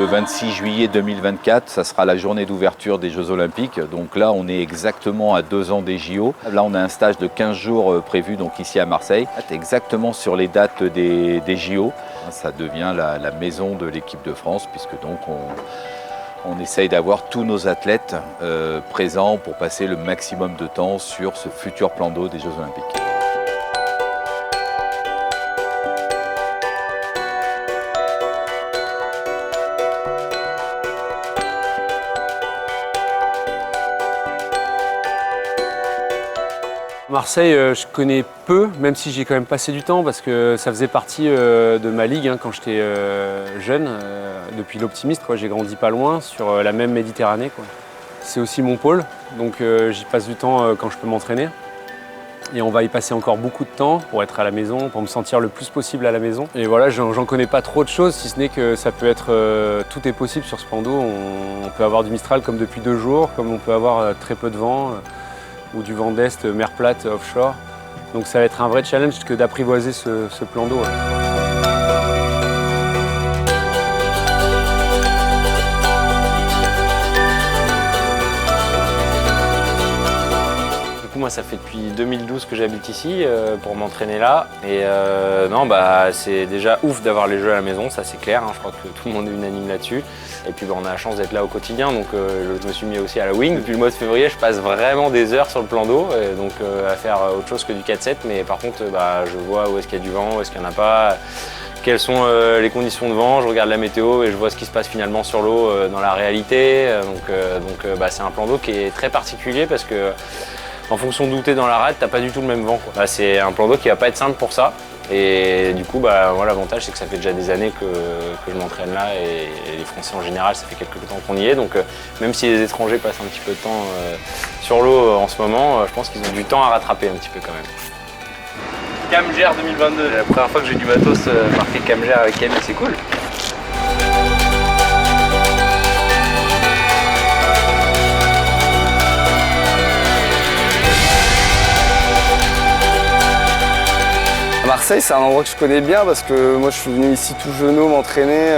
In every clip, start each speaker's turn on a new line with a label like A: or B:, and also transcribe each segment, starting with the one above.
A: le 26 juillet 2024, ça sera la journée d'ouverture des Jeux Olympiques. Donc là, on est exactement à 2 ans des JO. Là, on a un stage de 15 jours prévu donc ici à Marseille. Exactement sur les dates des JO. Ça devient la maison de l'équipe de France, puisque donc on essaye d'avoir tous nos athlètes présents pour passer le maximum de temps sur ce futur plan d'eau des Jeux Olympiques.
B: Marseille, je connais peu, même si j'y ai quand même passé du temps, parce que ça faisait partie de ma ligue quand j'étais jeune. Depuis l'Optimiste, j'ai grandi pas loin, sur la même Méditerranée. C'est aussi mon pôle, donc j'y passe du temps quand je peux m'entraîner. Et on va y passer encore beaucoup de temps pour être à la maison, pour me sentir le plus possible à la maison. Et voilà, j'en connais pas trop de choses, si ce n'est que ça peut être... tout est possible sur ce plan d'eau. On peut avoir du Mistral comme depuis 2 jours, comme on peut avoir très peu de vent. Ou du vent d'Est, mer plate, offshore. Donc ça va être un vrai challenge que d'apprivoiser ce plan d'eau. Du coup, moi, ça fait depuis 2012 que j'habite ici pour m'entraîner là. Et non, c'est déjà ouf d'avoir les jeux à la maison, ça c'est clair. Je crois que tout le monde est unanime là-dessus. Et puis on a la chance d'être là au quotidien, donc je me suis mis aussi à la wing. Depuis le mois de février, je passe vraiment des heures sur le plan d'eau, donc à faire autre chose que du 4-7. Mais par contre, je vois où est-ce qu'il y a du vent, où est-ce qu'il n'y en a pas, quelles sont les conditions de vent, je regarde la météo et je vois ce qui se passe finalement sur l'eau dans la réalité. C'est un plan d'eau qui est très particulier parce que en fonction d'où tu es dans la rade, tu n'as pas du tout le même vent. C'est un plan d'eau qui va pas être simple pour ça. Et du coup, moi, l'avantage, c'est que ça fait déjà des années que je m'entraîne là et les Français en général, ça fait quelques temps qu'on y est. Donc même si les étrangers passent un petit peu de temps sur l'eau en ce moment, je pense qu'ils ont du temps à rattraper un petit peu quand même. Camger 2022, la première fois que j'ai du matos marqué Camger avec Camille, c'est cool.
C: Marseille, c'est un endroit que je connais bien parce que moi je suis venu ici tout jeune m'entraîner.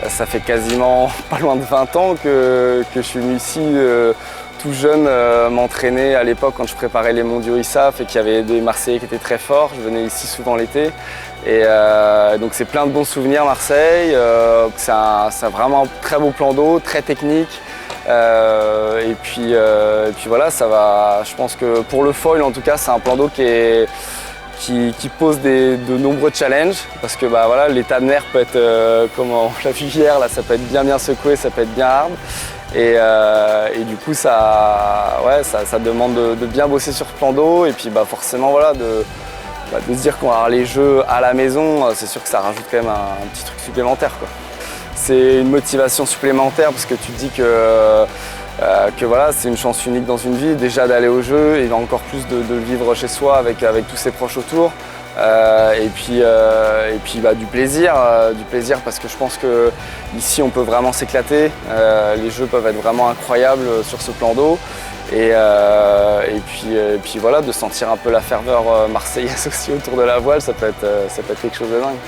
C: Ça fait quasiment pas loin de 20 ans que je suis venu ici tout jeune m'entraîner à l'époque quand je préparais les mondiaux ISAF et qu'il y avait des Marseillais qui étaient très forts. Je venais ici souvent l'été. Et donc c'est plein de bons souvenirs Marseille. C'est vraiment un très beau plan d'eau, très technique. Et puis voilà, ça va. Je pense que pour le foil en tout cas, c'est un plan d'eau qui pose de nombreux challenges parce que l'état de mer peut être, comme on l'a vu hier, là, ça peut être bien secoué, ça peut être bien hard. Et du coup, ça demande de bien bosser sur ce plan d'eau et puis forcément de se dire qu'on va avoir les jeux à la maison, c'est sûr que ça rajoute quand même un petit truc supplémentaire, quoi. C'est une motivation supplémentaire parce que tu te dis que c'est une chance unique dans une vie, déjà d'aller au jeu et encore plus de le vivre chez soi avec tous ses proches autour. Et puis du plaisir parce que je pense qu'ici on peut vraiment s'éclater. Les jeux peuvent être vraiment incroyables sur ce plan d'eau. Et puis voilà, de sentir un peu la ferveur marseillaise aussi autour de la voile, ça peut être quelque chose de dingue.